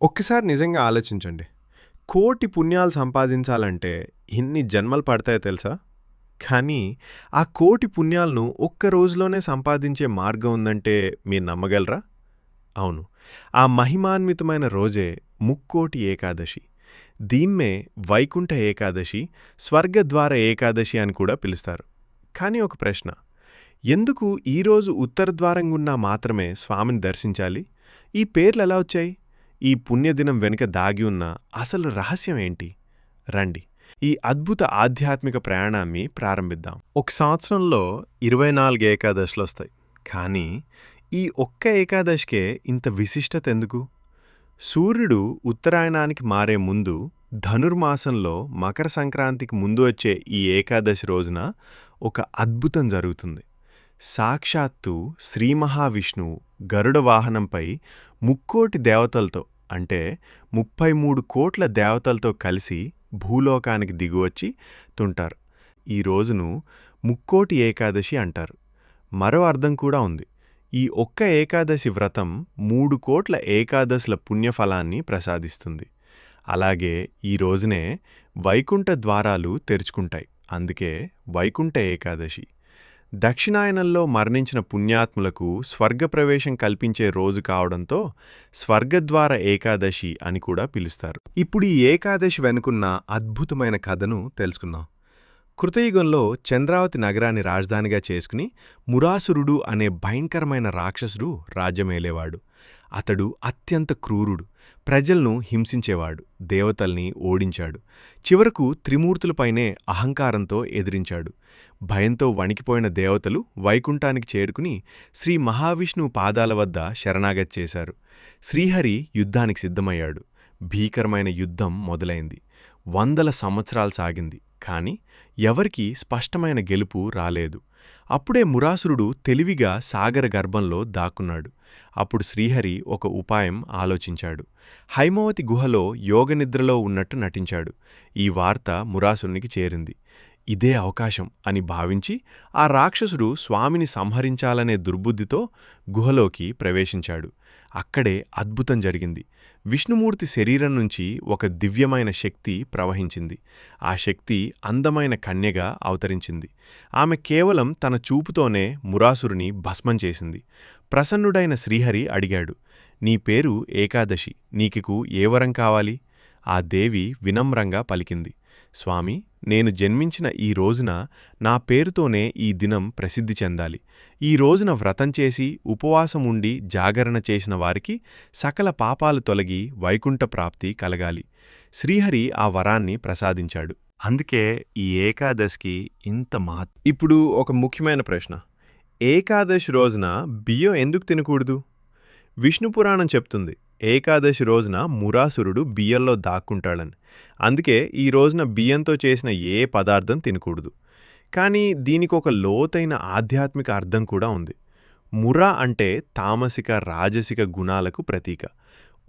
ఒక్కసారి నిజంగా ఆలోచించండి. కోటి పుణ్యాలు సంపాదించాలంటే ఎన్ని జన్మలు పడతాయో తెలుసా? కానీ ఆ కోటి పుణ్యాలను ఒక్క రోజులోనే సంపాదించే మార్గం ఉందంటే మీరు నమ్మగలరా? అవును. ఆ మహిమాన్వితమైన రోజే ముక్కోటి ఏకాదశి. దీన్నే వైకుంఠ ఏకాదశి, స్వర్గద్వార ఏకాదశి అని కూడా పిలుస్తారు. కానీ ఒక ప్రశ్న. ఎందుకు ఈరోజు ఉత్తరద్వారం గుండా మాత్రమే స్వామిని దర్శించాలి? ఈ పేర్లెలా వచ్చాయి? ఈ పుణ్యదినం వెనుక దాగి ఉన్న అసలు రహస్యం ఏంటి? రండి, ఈ అద్భుత ఆధ్యాత్మిక ప్రయాణాన్ని ప్రారంభిద్దాం. ఒక సంవత్సరంలో 24 ఏకాదశులొస్తాయి. కానీ ఈ ఒక్క ఏకాదశికే ఇంత విశిష్టత ఎందుకు? సూర్యుడు ఉత్తరాయణానికి మారే ముందు ధనుర్మాసంలో మకర సంక్రాంతికి ముందు వచ్చే ఈ ఏకాదశి రోజున ఒక అద్భుతం జరుగుతుంది. సాక్షాత్తు శ్రీ మహావిష్ణువు గరుడ వాహనంపై ముక్కోటి దేవతలతో అంటే 33 కోట్ల దేవతలతో కలిసి భూలోకానికి దిగువచ్చి తుంటారు. ఈ రోజును ముక్కోటి ఏకాదశి అంటారు. మరో అర్థం కూడా ఉంది. ఈ ఒక్క ఏకాదశి వ్రతం 3 కోట్ల ఏకాదశుల పుణ్యఫలాన్ని ప్రసాదిస్తుంది. అలాగే ఈ రోజునే వైకుంఠ ద్వారాలు తెరుచుకుంటాయి. అందుకే వైకుంఠ ఏకాదశి. దక్షిణాయనంలో మరణించిన పుణ్యాత్ములకు స్వర్గప్రవేశం కల్పించే రోజు కావడంతో స్వర్గద్వార ఏకాదశి అని కూడా పిలుస్తారు. ఇప్పుడు ఈ ఏకాదశి వెనుకున్న అద్భుతమైన కథను తెలుసుకుందాం. కృతయుగంలో చంద్రావతి నగరాన్ని రాజధానిగా చేసుకుని మురాసురుడు అనే భయంకరమైన రాక్షసుడు రాజ్యమేలేవాడు. అతడు అత్యంత క్రూరుడు, ప్రజలను హింసించేవాడు, దేవతల్ని ఓడించాడు. చివరకు త్రిమూర్తులపైనే అహంకారంతో ఎదిరించాడు. భయంతో వణికిపోయిన దేవతలు వైకుంఠానికి చేరుకుని శ్రీ మహావిష్ణువు పాదాల వద్ద శరణాగతి చేశారు. శ్రీహరి యుద్ధానికి సిద్ధమయ్యాడు. భీకరమైన యుద్ధం మొదలైంది. 100 సంవత్సరాలు సాగింది. కాని ఎవరికీ స్పష్టమైన గెలుపు రాలేదు. అప్పుడే మురాసురుడు తెలివిగా సాగర గర్భంలో దాక్కున్నాడు. అప్పుడు శ్రీహరి ఒక ఉపాయం ఆలోచించాడు. హైమవతి గుహలో యోగనిద్రలో ఉన్నట్టు నటించాడు. ఈ వార్త మురాసురునికి చేరింది. ఇదే అవకాశం అని భావించి ఆ రాక్షసుడు స్వామిని సంహరించాలనే దుర్బుద్ధితో గుహలోకి ప్రవేశించాడు. అక్కడే అద్భుతం జరిగింది. విష్ణుమూర్తి శరీరం నుంచి ఒక దివ్యమైన శక్తి ప్రవహించింది. ఆ శక్తి అందమైన కన్యగా అవతరించింది. ఆమె కేవలం తన చూపుతోనే మురాసురుని భస్మం చేసింది. ప్రసన్నుడైన శ్రీహరి అడిగాడు, నీ పేరు ఏకాదశి, నీకికు ఏ వరం కావాలి? ఆ దేవి వినమ్రంగా పలికింది, స్వామి, నేను జన్మించిన ఈ రోజున నా పేరుతోనే ఈ దినం ప్రసిద్ధి చెందాలి. ఈ రోజున వ్రతం చేసి ఉపవాసం ఉండి జాగరణ చేసిన వారికి సకల పాపాలు తొలగి వైకుంఠ ప్రాప్తి కలగాలి. శ్రీహరి ఆ వరాన్ని ప్రసాదించాడు. అందుకే ఈ ఏకాదశికి ఇంత ఇప్పుడు ఒక ముఖ్యమైన ప్రశ్న. ఏకాదశి రోజున బియ్యం ఎందుకు తినకూడదు? విష్ణుపురాణం చెప్తుంది, ఏకాదశి రోజున మురాసురుడు బియ్యంలో దాక్కుంటాడని. అందుకే ఈ రోజున బియ్యంతో చేసిన ఏ పదార్థం తినకూడదు. కానీ దీనికొక లోతైన ఆధ్యాత్మిక అర్థం కూడా ఉంది. మురా అంటే తామసిక రాజసిక గుణాలకు ప్రతీక.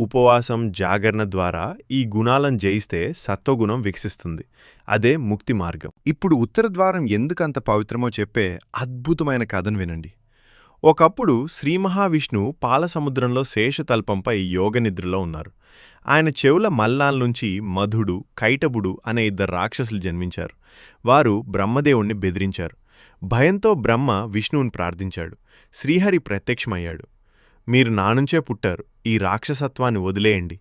ఉపవాసం జాగరణ ద్వారా ఈ గుణాలను జయిస్తే సత్వగుణం వికసిస్తుంది. అదే ముక్తి మార్గం. ఇప్పుడు ఉత్తరద్వారం ఎందుకంత పవిత్రమో చెప్పే అద్భుతమైన కథను వినండి. ఒకప్పుడు శ్రీ మహావిష్ణువు పాలసముద్రంలో శేషతల్పంపై యోగనిద్రలో ఉన్నారు. ఆయన చెవుల మల్లాల్నుంచి మధుడు, కైటబుడు అనే 2 రాక్షసులు జన్మించారు. వారు బ్రహ్మదేవుణ్ణి బెదిరించారు. భయంతో బ్రహ్మ విష్ణువుని ప్రార్థించాడు. శ్రీహరి ప్రత్యక్షమయ్యాడు. మీరు నానుంచే పుట్టారు, ఈ రాక్షసత్వాన్ని వదిలేయండి.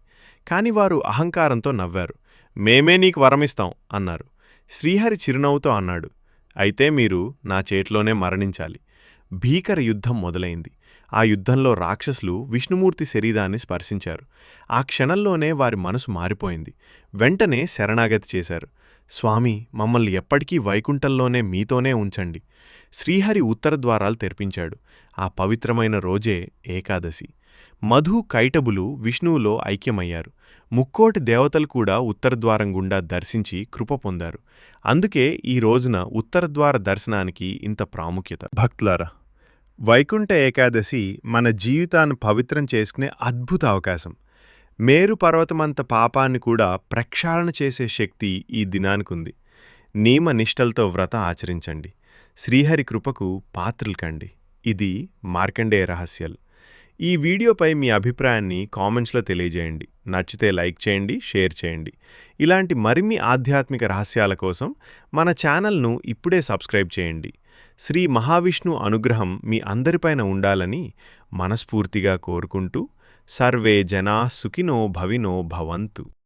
కాని వారు అహంకారంతో నవ్వారు. మేమే నీకు వరమిస్తాం అన్నారు. శ్రీహరి చిరునవ్వుతో అన్నాడు, అయితే మీరు నా చేతిలోనే మరణించాలి. భీకర యుద్ధం మొదలైంది. ఆ యుద్ధంలో రాక్షసులు విష్ణుమూర్తి శరీరాన్ని స్పర్శించారు. ఆ క్షణంలోనే వారి మనసు మారిపోయింది. వెంటనే శరణాగతి చేశారు. స్వామి, మమ్మల్ని ఎప్పటికీ వైకుంఠంలోనే మీతోనే ఉంచండి. శ్రీహరి ఉత్తరద్వారాలు తెరిపించాడు. ఆ పవిత్రమైన రోజే ఏకాదశి. మధు, కైటబులు విష్ణువులో ఐక్యమయ్యారు. ముక్కోటి దేవతలు కూడా ఉత్తరద్వారం గుండా దర్శించి కృప పొందారు. అందుకే ఈ రోజున ఉత్తరద్వార దర్శనానికి ఇంత ప్రాముఖ్యత. భక్తులారా, వైకుంఠ ఏకాదశి మన జీవితాన్ని పవిత్రం చేసుకునే అద్భుత అవకాశం. మేరు పర్వతమంత పాపాన్ని కూడా ప్రక్షాళన చేసే శక్తి ఈ దినానికుంది. నియమ నిష్టలతో వ్రతం ఆచరించండి. శ్రీహరి కృపకు పాత్రలు కండి. ఇది మార్కండేయ రహస్యాలు. ఈ వీడియోపై మీ అభిప్రాయాన్ని కామెంట్స్లో తెలియజేయండి. నచ్చితే లైక్ చేయండి, షేర్ చేయండి. ఇలాంటి మరిన్ని ఆధ్యాత్మిక రహస్యాల కోసం మన ఛానల్ను ఇప్పుడే సబ్స్క్రైబ్ చేయండి. శ్రీ మహావిష్ణు అనుగ్రహం మీ అందరిపైన ఉండాలని మనస్ఫూర్తిగా కోరుకుంటూ సర్వే జనా సుఖినో భవినో భవంతు.